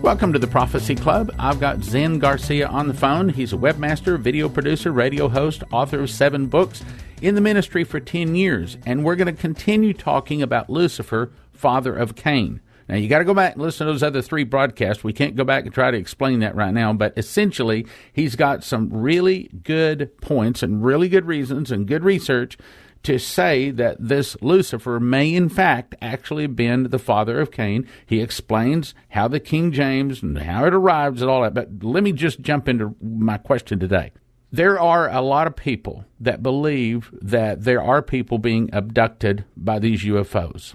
Welcome to the Prophecy Club. I've got Zen Garcia on the phone. He's a webmaster, video producer, radio host, author of 7 books, in the ministry for 10 years. And we're going to continue talking about Lucifer, father of Cain. Now, you got to go back and listen to those other 3 broadcasts. We can't go back and try to explain that right now, but essentially, he's got some really good points and really good reasons and good research to say that this Lucifer may, in fact, actually have been the father of Cain. He explains how the King James and how it arrives and all that, but let me just jump into my question today. There are a lot of people that believe that there are people being abducted by these UFOs.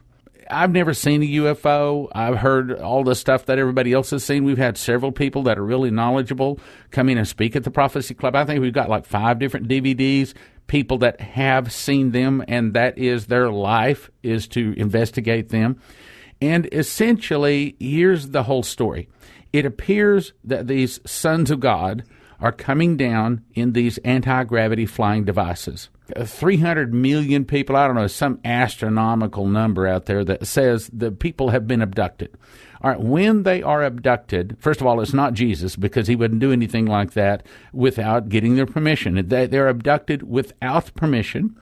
I've never seen a UFO. I've heard all the stuff that everybody else has seen. We've had several people that are really knowledgeable come in and speak at the Prophecy Club. I think we've got like 5 different DVDs, people that have seen them, and that is their life, is to investigate them. And essentially, here's the whole story. It appears that these sons of God are coming down in these anti-gravity flying devices. 300 million people, I don't know, some astronomical number out there that says the people have been abducted. All right, when they are abducted, first of all, it's not Jesus, because he wouldn't do anything like that without getting their permission. They're abducted without permission,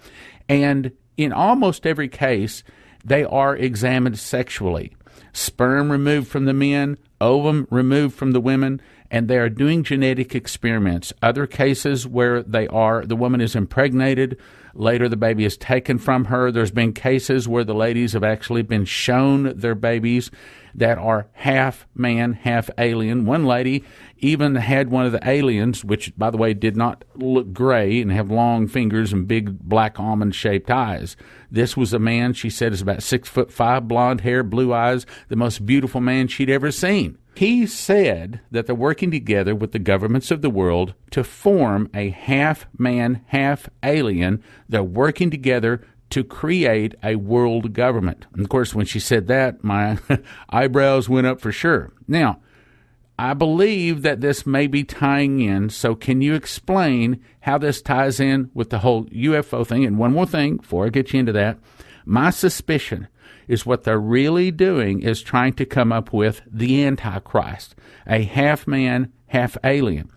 and in almost every case, they are examined sexually. Sperm removed from the men, ovum removed from the women, and they are doing genetic experiments. Other cases where the woman is impregnated, later the baby is taken from her. There's been cases where the ladies have actually been shown their babies that are half man, half alien. One lady even had one of the aliens, which, by the way, did not look gray and have long fingers and big black almond-shaped eyes. This was a man, she said, is about 6'5", blonde hair, blue eyes, the most beautiful man she'd ever seen. He said that they're working together with the governments of the world to form a half-man, half-alien. They're working together to create a world government. And of course, when she said that, my eyebrows went up for sure. Now, I believe that this may be tying in, so can you explain how this ties in with the whole UFO thing? And one more thing, before I get you into that, my suspicion is what they're really doing is trying to come up with the Antichrist, a half-man, half-alien.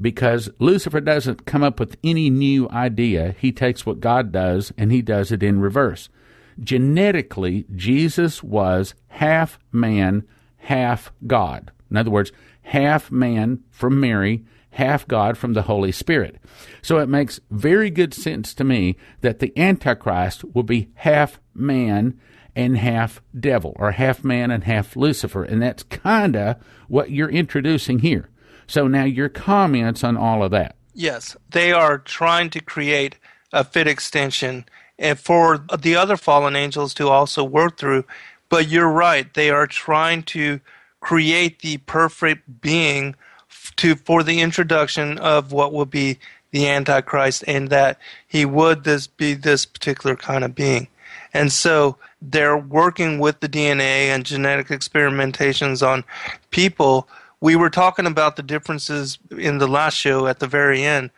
Because Lucifer doesn't come up with any new idea. He takes what God does, and he does it in reverse. Genetically, Jesus was half man, half God. In other words, half man from Mary, half God from the Holy Spirit. So it makes very good sense to me that the Antichrist will be half man and half devil, or half man and half Lucifer. And that's kind of what you're introducing here. So now your comments on all of that. Yes, they are trying to create a fit extension and for the other fallen angels to also work through. But you're right, they are trying to create the perfect being for the introduction of what will be the Antichrist, and that he would be this particular kind of being. And so they're working with the DNA and genetic experimentations on people. We were talking about the differences in the last show at the very end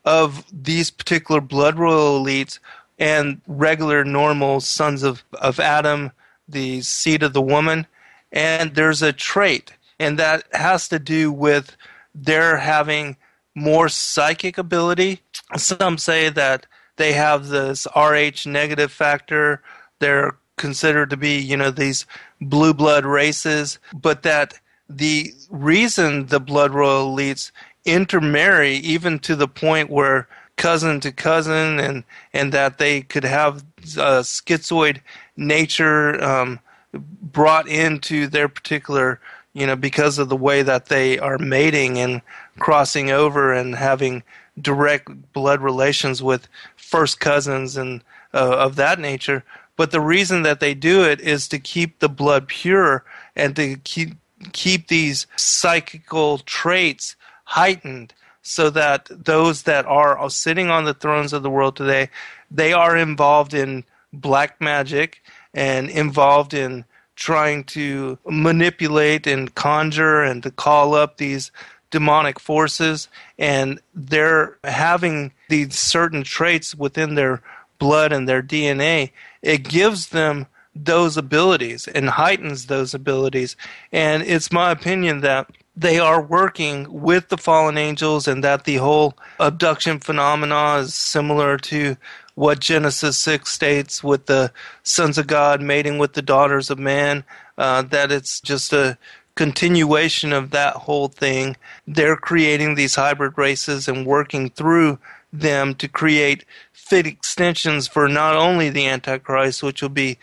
of these particular blood royal elites and regular normal sons of Adam, the seed of the woman. And there's a trait, and that has to do with their having more psychic ability. Some say that they have this Rh negative factor. They're considered to be, these blue blood races, but that the reason the blood royal elites intermarry, even to the point where cousin to cousin, and that they could have schizoid nature brought into their particular, because of the way that they are mating and crossing over and having direct blood relations with first cousins and of that nature. But the reason that they do it is to keep the blood pure and to keep these psychical traits heightened, so that those that are sitting on the thrones of the world today, they are involved in black magic and involved in trying to manipulate and conjure and to call up these demonic forces, and they're having these certain traits within their blood and their DNA. It gives them those abilities and heightens those abilities. And it's my opinion that they are working with the fallen angels, and that the whole abduction phenomena is similar to what Genesis 6 states with the sons of God mating with the daughters of man, that it's just a continuation of that whole thing. They're creating these hybrid races and working through them to create fit extensions for not only the Antichrist, which will be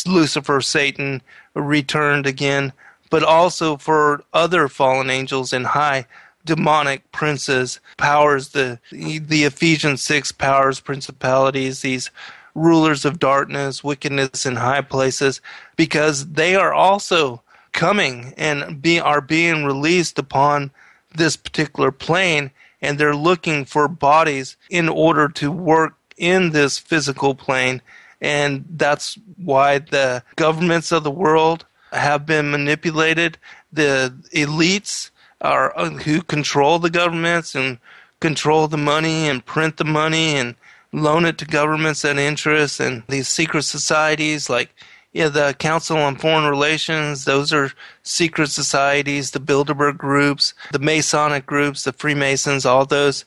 Lucifer, Satan, returned again, but also for other fallen angels and high demonic princes, powers, the Ephesians 6 powers, principalities, these rulers of darkness, wickedness in high places, because they are also coming and are being released upon this particular plane, and they're looking for bodies in order to work in this physical plane. And that's why the governments of the world have been manipulated. The elites are who control the governments and control the money and print the money and loan it to governments at interest, and these secret societies like the Council on Foreign Relations, those are secret societies, the Bilderberg groups, the Masonic groups, the Freemasons, all those,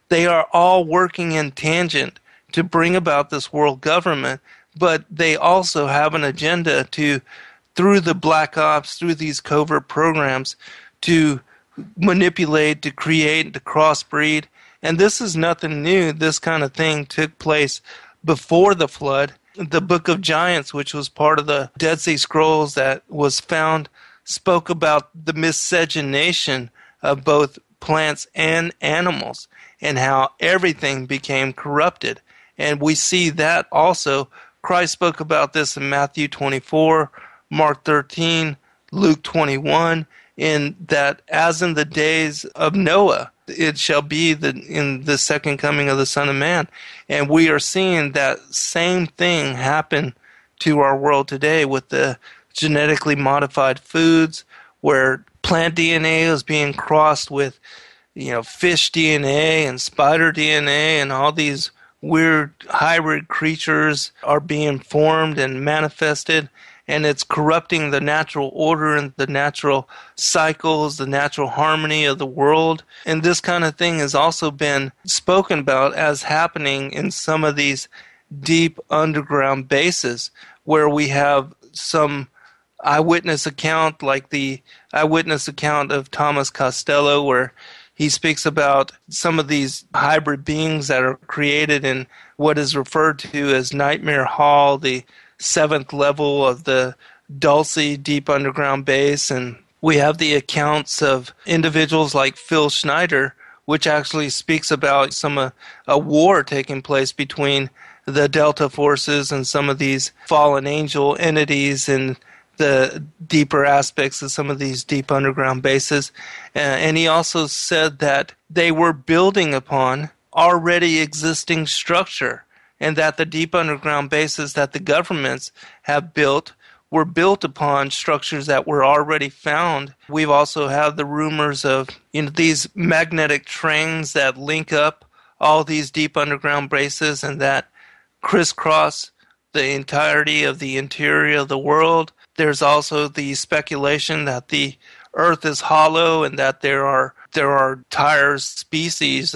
they are all working in tangent to bring about this world government, but they also have an agenda to, through the black ops, through these covert programs, to manipulate, to create, to crossbreed. And this is nothing new. This kind of thing took place before the flood. The Book of Giants, which was part of the Dead Sea Scrolls that was found, spoke about the miscegenation of both plants and animals and how everything became corrupted. And we see that also. Christ spoke about this in Matthew 24, Mark 13, Luke 21, in that as in the days of Noah, it shall be in the second coming of the Son of Man. And we are seeing that same thing happen to our world today with the genetically modified foods, where plant DNA is being crossed with, fish DNA and spider DNA, and all these weird hybrid creatures are being formed and manifested, and it's corrupting the natural order and the natural cycles, the natural harmony of the world. And this kind of thing has also been spoken about as happening in some of these deep underground bases, where we have some eyewitness account, like the eyewitness account of Thomas Costello, where he speaks about some of these hybrid beings that are created in what is referred to as Nightmare Hall, the 7th level of the Dulce deep underground base. And we have the accounts of individuals like Phil Schneider, which actually speaks about a war taking place between the Delta forces and some of these fallen angel entities and the deeper aspects of some of these deep underground bases. And he also said that they were building upon already existing structure, and that the deep underground bases that the governments have built were built upon structures that were already found. We've also had the rumors of these magnetic trains that link up all these deep underground bases and that crisscross the entirety of the interior of the world. There's also the speculation that the Earth is hollow and that there are entire species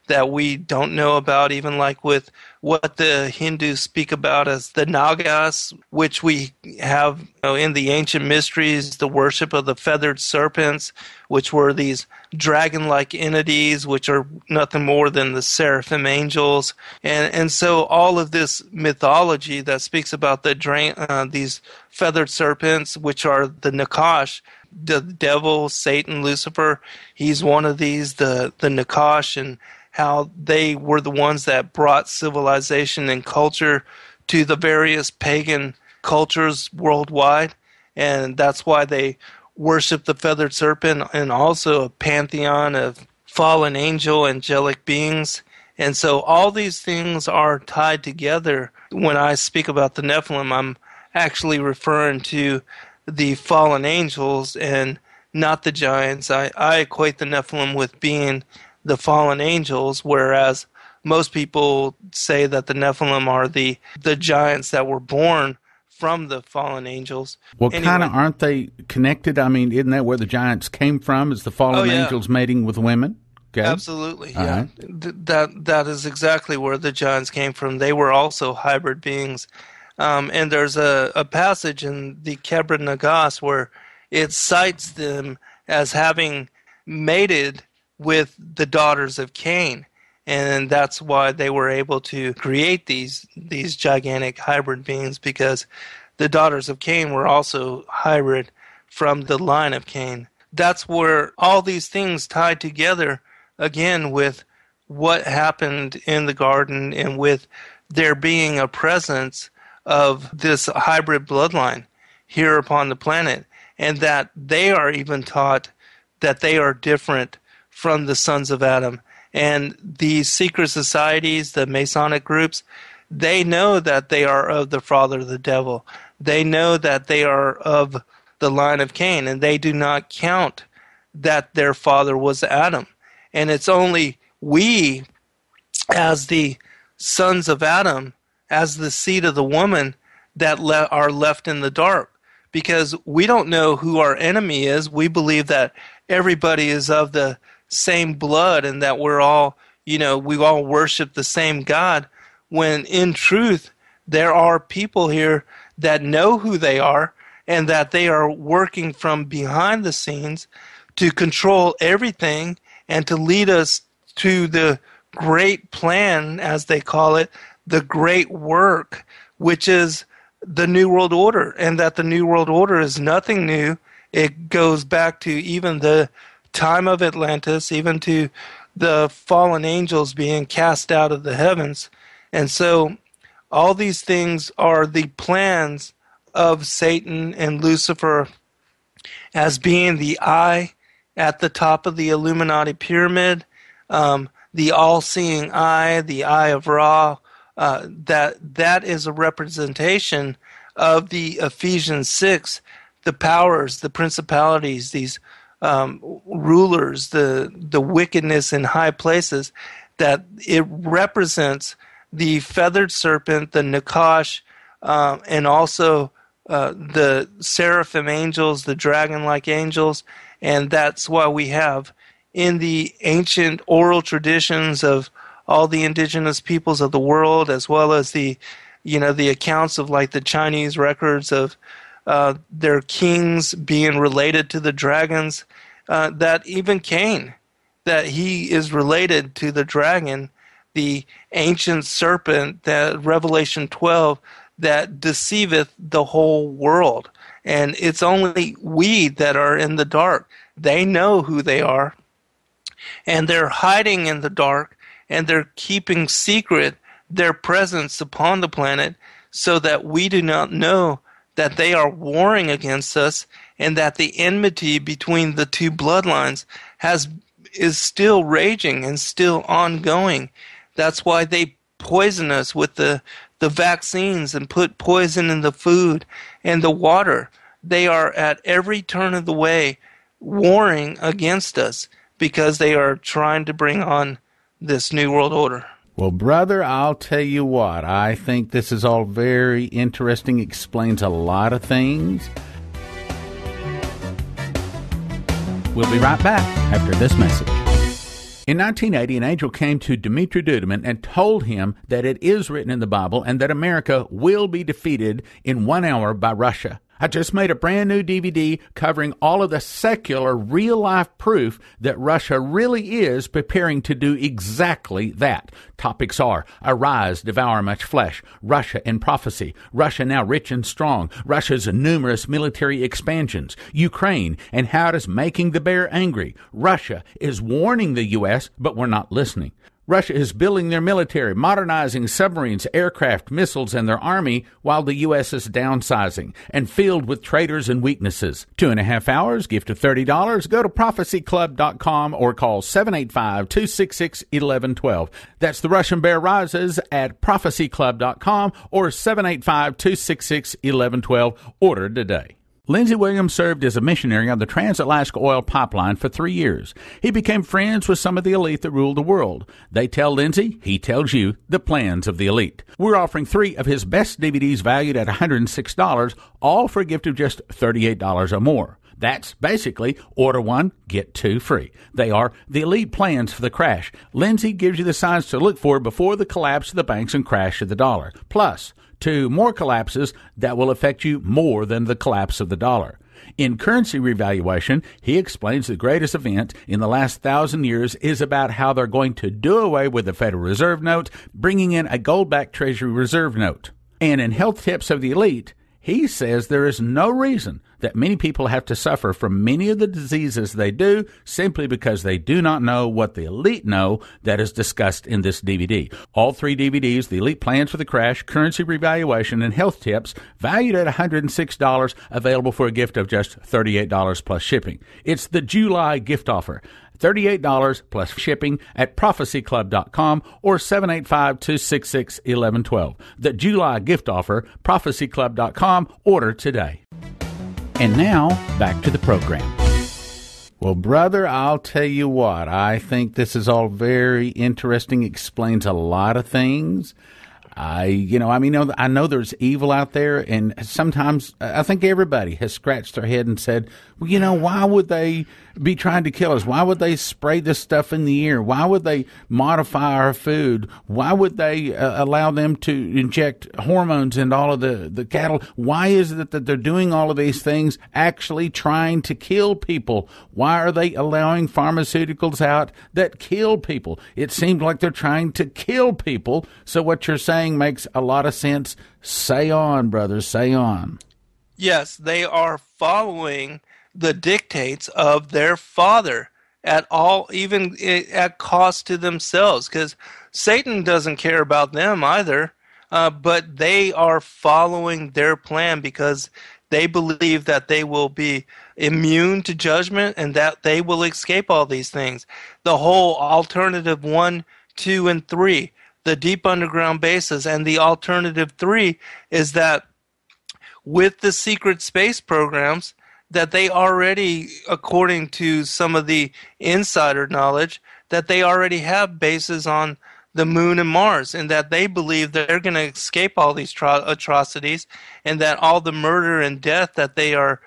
that we don't know about, even like with what the Hindus speak about as the Nagas, which we have in the ancient mysteries, the worship of the feathered serpents, which were these dragon-like entities, which are nothing more than the seraphim angels. And so all of this mythology that speaks about these feathered serpents, which are the Nakash, the devil, Satan, Lucifer, he's one of these, the Nakash, and how they were the ones that brought civilization and culture to the various pagan cultures worldwide. And that's why they worship the feathered serpent, and also a pantheon of fallen angel, angelic beings. And so all these things are tied together. When I speak about the Nephilim, I'm actually referring to the fallen angels and not the giants. I equate the Nephilim with being the fallen angels, whereas most people say that the Nephilim are the giants that were born from the fallen angels. Well, Anyway. kind of aren't they connected? I mean, isn't that where the giants came from, is the fallen angels mating with women? Okay. Absolutely, All yeah. right. That is exactly where the giants came from. They were also hybrid beings. And there's a passage in the Kebra Nagas where it cites them as having mated with the daughters of Cain. And that's why they were able to create these gigantic hybrid beings, because the daughters of Cain were also hybrid from the line of Cain. That's where all these things tied together, again, with what happened in the garden and with there being a presence of this hybrid bloodline here upon the planet, and that they are even taught that they are different from the sons of Adam. And these secret societies, the Masonic groups, they know that they are of the father, the devil. They know that they are of the line of Cain, and they do not count that their father was Adam. And it's only we, as the sons of Adam, as the seed of the woman, that are left in the dark, because we don't know who our enemy is. We believe that everybody is of the same blood and that we're all, we all worship the same God, when in truth there are people here that know who they are and that they are working from behind the scenes to control everything and to lead us to the great plan, as they call it, the great work, which is the New World Order. And that the New World Order is nothing new. It goes back to even the time of Atlantis, even to the fallen angels being cast out of the heavens. And so all these things are the plans of Satan and Lucifer as being the eye at the top of the Illuminati pyramid, the all-seeing eye, the eye of Ra. That is a representation of the Ephesians 6, the powers, the principalities, these rulers, the wickedness in high places, that it represents the feathered serpent, the Nakash, and also the seraphim angels, the dragon-like angels. And that's why we have in the ancient oral traditions of all the indigenous peoples of the world, as well as the accounts of like the Chinese records of their kings being related to the dragons, that even Cain, that he is related to the dragon, the ancient serpent, that Revelation 12, that deceiveth the whole world. And it's only we that are in the dark. They know who they are, and they're hiding in the dark, and they're keeping secret their presence upon the planet so that we do not know that they are warring against us, and that the enmity between the two bloodlines is still raging and still ongoing. That's why they poison us with the vaccines and put poison in the food and the water. They are at every turn of the way warring against us because they are trying to bring on this New World Order. Well, brother, I'll tell you what. I think this is all very interesting, explains a lot of things. We'll be right back after this message. In 1980, an angel came to Dmitri Duduman and told him that it is written in the Bible and that America will be defeated in 1 hour by Russia. I just made a brand new DVD covering all of the secular, real-life proof that Russia really is preparing to do exactly that. Topics are: Arise, Devour Much Flesh, Russia and Prophecy, Russia Now Rich and Strong, Russia's numerous military expansions, Ukraine, and how it is making the bear angry. Russia is warning the U.S., but we're not listening. Russia is building their military, modernizing submarines, aircraft, missiles, and their army, while the U.S. is downsizing and filled with traitors and weaknesses. 2.5 hours, gift of $30. Go to prophecyclub.com or call 785-266-1112. That's The Russian Bear Rises at prophecyclub.com or 785-266-1112. Order today. Lindsey Williams served as a missionary on the Trans-Alaska Oil Pipeline for 3 years. He became friends with some of the elite that ruled the world. They tell Lindsey, he tells you, the plans of the elite. We're offering 3 of his best DVDs valued at $106, all for a gift of just $38 or more. That's basically order 1, get 2 free. They are the elite plans for the crash. Lindsey gives you the signs to look for before the collapse of the banks and crash of the dollar. Plus, 2 more collapses that will affect you more than the collapse of the dollar. In Currency Revaluation, he explains the greatest event in the last 1,000 years is about how they're going to do away with the Federal Reserve note, bringing in a gold-backed Treasury Reserve note. And in Health Tips of the Elite, he says there is no reason that many people have to suffer from many of the diseases they do simply because they do not know what the elite know that is discussed in this DVD. All 3 DVDs, The Elite Plans for the Crash, Currency Revaluation, and Health Tips, valued at $106, available for a gift of just $38 plus shipping. It's the July gift offer. $38 plus shipping at prophecyclub.com or 785-266-1112. The July gift offer, prophecyclub.com. Order today. And now, back to the program. Well, brother, I'll tell you what. I think this is all very interesting, explains a lot of things. I know there's evil out there, and sometimes I think everybody has scratched their head and said, well, why would they be trying to kill us? Why would they spray this stuff in the air? Why would they modify our food? Why would they allow them to inject hormones into all of the cattle? Why is it that they're doing all of these things actually trying to kill people? Why are they allowing pharmaceuticals out that kill people? It seems like they're trying to kill people. So what you're saying makes a lot of sense. Say on, brothers, say on. Yes, they are following the dictates of their father at all, even at cost to themselves, because Satan doesn't care about them either, but they are following their plan because they believe that they will be immune to judgment and that they will escape all these things. The whole alternative 1, 2, and 3, the deep underground bases, and the alternative 3 is that with the secret space programs, that they already, according to some of the insider knowledge, that they already have bases on the moon and Mars, and that they believe that they're going to escape all these atrocities, and that all the murder and death that they are,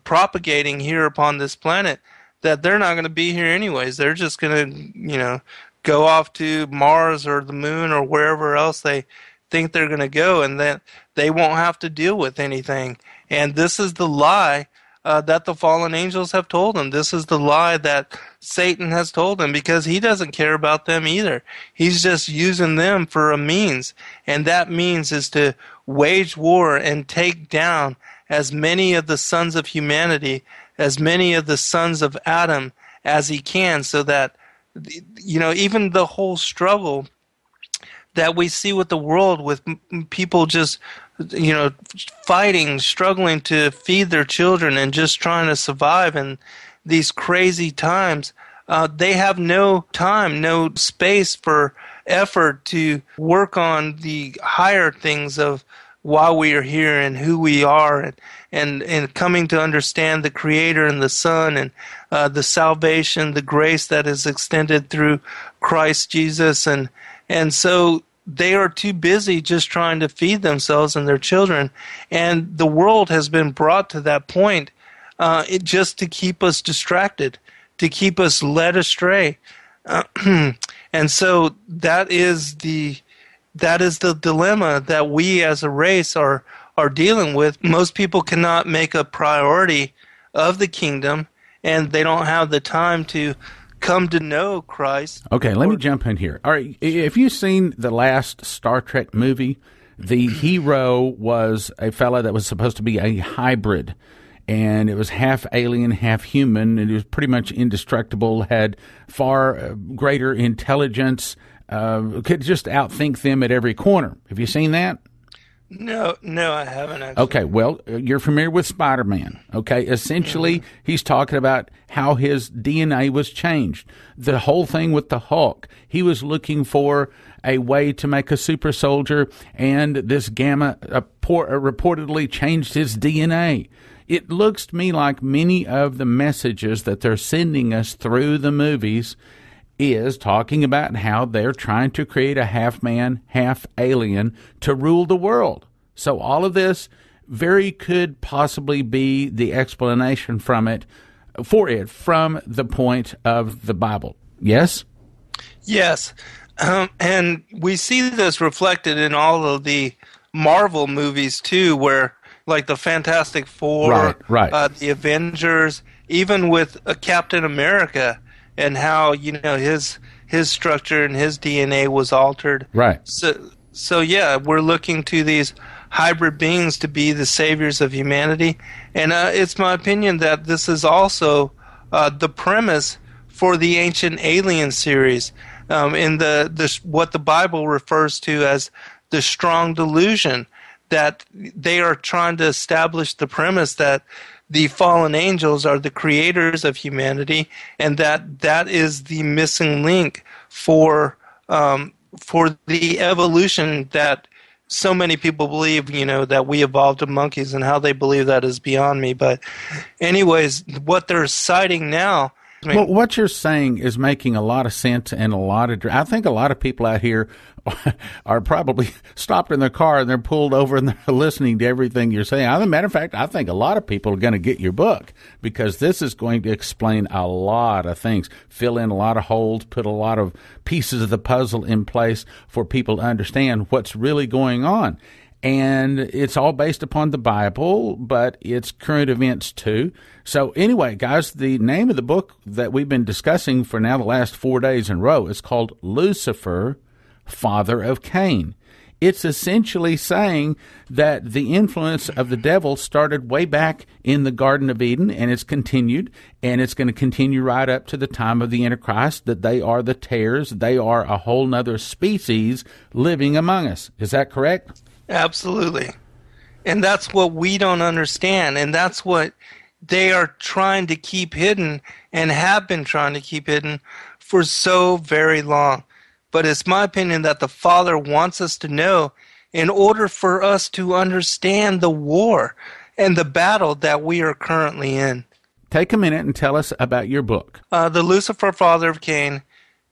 propagating here upon this planet, that they're not going to be here anyways. They're just going to, go off to Mars or the moon or wherever else they think they're going to go, and that they won't have to deal with anything. And this is the lie that the fallen angels have told them. This is the lie that Satan has told them, because he doesn't care about them either. He's just using them for a means, and that means is to wage war and take down as many of the sons of humanity, as many of the sons of Adam as he can, so that, even the whole struggle that we see with the world, with people just, fighting, struggling to feed their children and just trying to survive in these crazy times, they have no time, no space for effort to work on the higher things of why we are here and who we are, and coming to understand the Creator and the Son, and the salvation, the grace that is extended through Christ Jesus, and so they are too busy just trying to feed themselves and their children, and the world has been brought to that point just to keep us distracted, to keep us led astray, and so that is the dilemma that we as a race are dealing with. Most people cannot make a priority of the kingdom, and they don't have the time to come to know Christ. Okay, let me jump in here. All right, have you seen the last Star Trek movie? The hero was a fella that was supposed to be a hybrid, and it was half alien, half human, and he was pretty much indestructible, had far greater intelligence, could just outthink them at every corner. Have you seen that? No, I haven't actually. Okay, well, you're familiar with Spider-Man. Okay, essentially, he's talking about how his DNA was changed. The whole thing with the Hulk, he was looking for a way to make a super soldier, and this gamma reportedly changed his DNA. It looks to me like many of the messages that they're sending us through the movies is talking about how they're trying to create a half man, half alien to rule the world. So all of this very could possibly be the explanation from the point of the Bible. Yes? Yes. And we see this reflected in all of the Marvel movies too, where like the Fantastic Four, right. The Avengers, even with Captain America, and how his structure and his DNA was altered. Right. So yeah, we're looking to these hybrid beings to be the saviors of humanity, and it's my opinion that this is also the premise for the Ancient Alien series, in the what the Bible refers to as the strong delusion, that they are trying to establish the premise that the fallen angels are the creators of humanity, and that is the missing link for the evolution that so many people believe, that we evolved to monkeys, and how they believe that is beyond me. But anyways, what they're citing now... Well, what you're saying is making a lot of sense, and I think a lot of people out here are probably stopped in their car and they're pulled over and they're listening to everything you're saying. As a matter of fact, I think a lot of people are going to get your book, because this is going to explain a lot of things, fill in a lot of holes, put a lot of pieces of the puzzle in place for people to understand what's really going on. And it's all based upon the Bible, but it's current events too. So anyway, guys, the name of the book that we've been discussing for now the last 4 days in a row is called Lucifer, Father of Cain. It's essentially saying that the influence of the devil started way back in the Garden of Eden, and it's continued, and it's going to continue right up to the time of the Antichrist, that they are the tares. They are a whole nother species living among us. Is that correct? Absolutely. And that's what we don't understand. And that's what they are trying to keep hidden, and have been trying to keep hidden for so very long. But it's my opinion that the Father wants us to know, in order for us to understand the war and the battle that we are currently in. Take a minute and tell us about your book. The Lucifer, Father of Cain,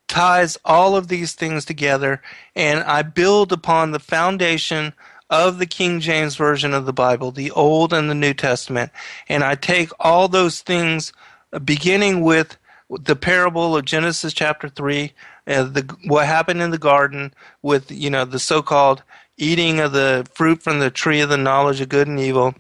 ties all of these things together, and I build upon the foundation of the King James Version of the Bible, the Old and the New Testament, and I take all those things, beginning with the parable of Genesis chapter 3, what happened in the garden with the so-called eating of the fruit from the tree of the knowledge of good and evil,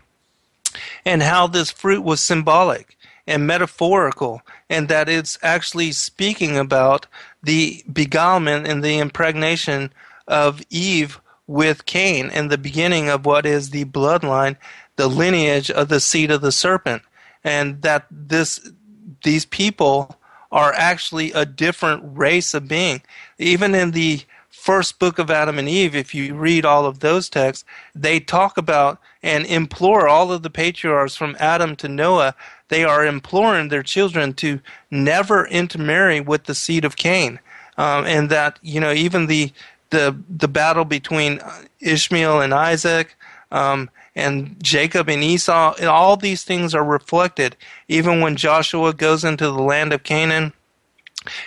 and how this fruit was symbolic and metaphorical, and that it's actually speaking about the beguilement and the impregnation of Eve with Cain, and the beginning of what is the bloodline, the lineage of the seed of the serpent, and that these people are actually a different race of being. Even in the first book of Adam and Eve, if you read all of those texts, they talk about and implore all of the patriarchs from Adam to Noah. They are imploring their children to never intermarry with the seed of Cain, and that even the battle between Ishmael and Isaac, and Jacob and Esau, and all these things are reflected. Even when Joshua goes into the land of Canaan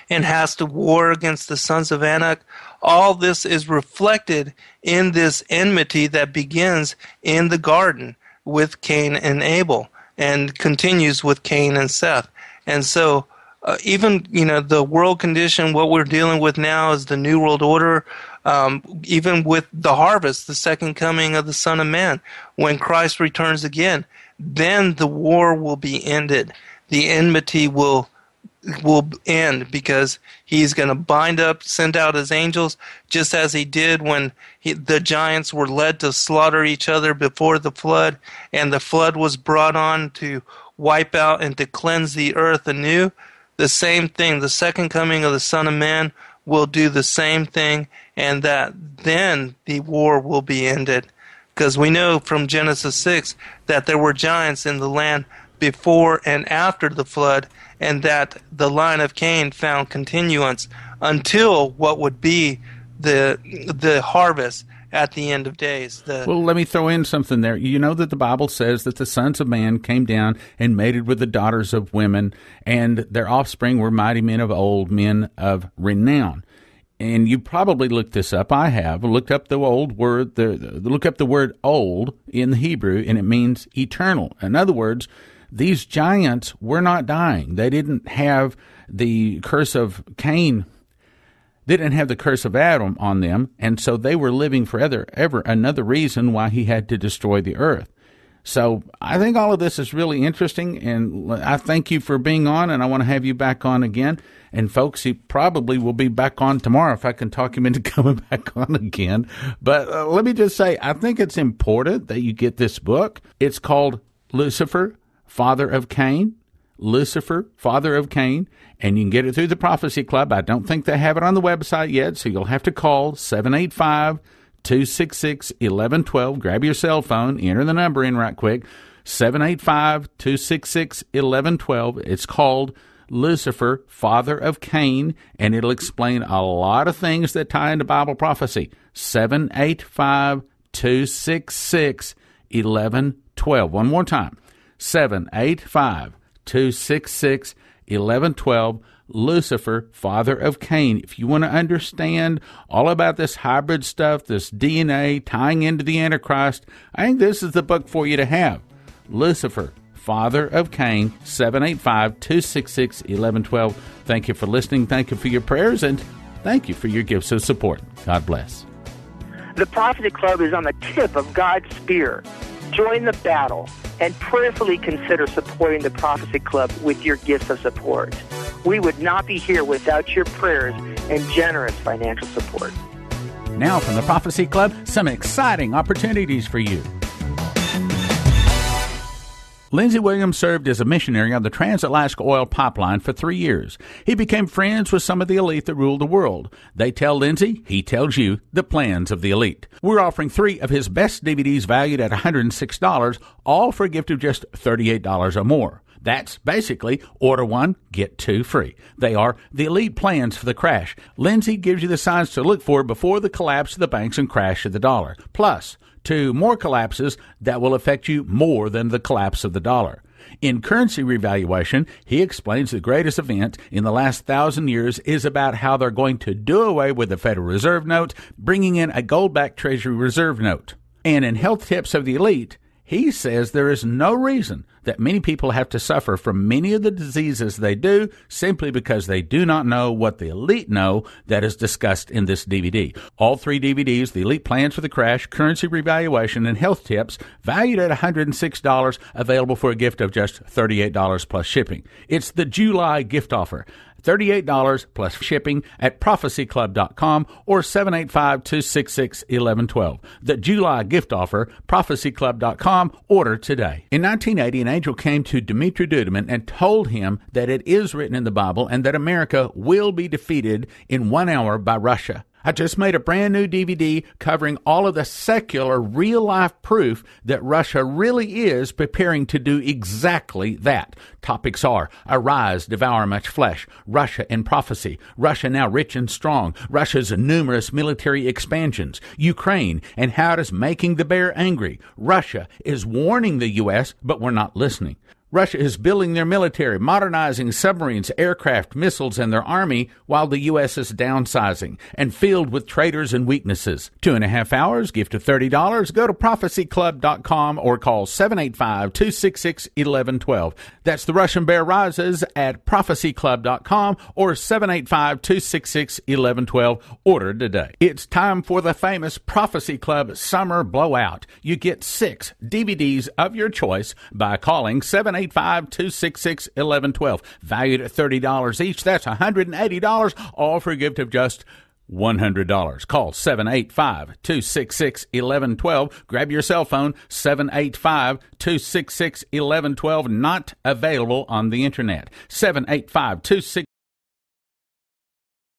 and has to war against the sons of Anak, all this is reflected in this enmity that begins in the garden with Cain and Abel, and continues with Cain and Seth. And so even the world condition, what we're dealing with now is the New World Order. Even with the harvest, the second coming of the Son of Man, when Christ returns again, then the war will be ended. The enmity will end, because he's going to send out his angels, just as he did when the giants were led to slaughter each other before the flood, and the flood was brought on to wipe out and to cleanse the earth anew. The same thing, the second coming of the Son of Man will do the same thing, and that then the war will be ended. because we know from Genesis 6 that there were giants in the land before and after the flood, and that the line of Cain found continuance until what would be the harvest at the end of days. Well, let me throw in something there. You know that the Bible says that the sons of man came down and mated with the daughters of women, and their offspring were mighty men of old, men of renown. And you probably looked this up. I have looked up the old word. Look up the word "old" in the Hebrew, and it means eternal. In other words, these giants were not dying. They didn't have the curse of Cain. They didn't have the curse of Adam on them, and so they were living forever. Another reason why he had to destroy the earth. So I think all of this is really interesting, and I thank you for being on, and I want to have you back on again. And folks, he probably will be back on tomorrow if I can talk him into coming back on again. But let me just say, I think it's important that you get this book. It's called Lucifer, Father of Cain. Lucifer, Father of Cain, and you can get it through the Prophecy Club. I don't think they have it on the website yet, so you'll have to call 785-266-1112. Grab your cell phone, enter the number in right quick, 785-266-1112. It's called Lucifer, Father of Cain, and it'll explain a lot of things that tie into Bible prophecy. 785-266-1112. One more time, 785-266-1112, Lucifer, Father of Cain. If you want to understand all about this hybrid stuff, this DNA tying into the Antichrist, I think this is the book for you to have. Lucifer, Father of Cain, 785-266-1112. Thank you for listening. Thank you for your prayers, and thank you for your gifts of support. God bless. The Prophecy Club is on the tip of God's spear. Join the battle and prayerfully consider supporting the Prophecy Club with your gifts of support. We would not be here without your prayers and generous financial support. Now from the Prophecy Club, some exciting opportunities for you. Lindsey Williams served as a missionary on the Trans-Alaska Oil Pipeline for 3 years. He became friends with some of the elite that ruled the world. They tell Lindsey, he tells you, the plans of the elite. We're offering 3 of his best DVDs valued at $106, all for a gift of just $38 or more. That's basically order 1, get 2 free. They are The Elite Plans for the Crash. Lindsey gives you the signs to look for before the collapse of the banks and crash of the dollar. Plus, 2 more collapses that will affect you more than the collapse of the dollar. In Currency Revaluation, he explains the greatest event in the last 1,000 years is about how they're going to do away with the Federal Reserve note, bringing in a gold-backed Treasury Reserve note. And in Health Tips of the Elite, he says there is no reason that many people have to suffer from many of the diseases they do simply because they do not know what the elite know that is discussed in this DVD. All 3 DVDs, The Elite Plans for the Crash, Currency Revaluation, and Health Tips, valued at $106, available for a gift of just $38 plus shipping. It's the July gift offer. $38 plus shipping at prophecyclub.com or 785-266-1112. The July gift offer, prophecyclub.com. Order today. In 1980, an angel came to Dmitri Duduman and told him that it is written in the Bible and that America will be defeated in 1 hour by Russia. I just made a brand new DVD covering all of the secular, real-life proof that Russia really is preparing to do exactly that. Topics are Arise, Devour Much Flesh, Russia and Prophecy, Russia Now Rich and Strong, Russia's numerous military expansions, Ukraine, and how it is making the bear angry. Russia is warning the U.S., but we're not listening. Russia is building their military, modernizing submarines, aircraft, missiles, and their army, while the U.S. is downsizing and filled with traitors and weaknesses. 2.5 hours, gift of $30. Go to prophecyclub.com or call 785-266-1112. That's The Russian Bear Rises at prophecyclub.com or 785-266-1112. Order today. It's time for the famous Prophecy Club Summer Blowout. You get 6 DVDs of your choice by calling 785-266-1112. Valued at $30 each. That's $180, all for a gift of just $100. Call 785-266-1112. Grab your cell phone, 785-266-1112. Not available on the internet. 785-266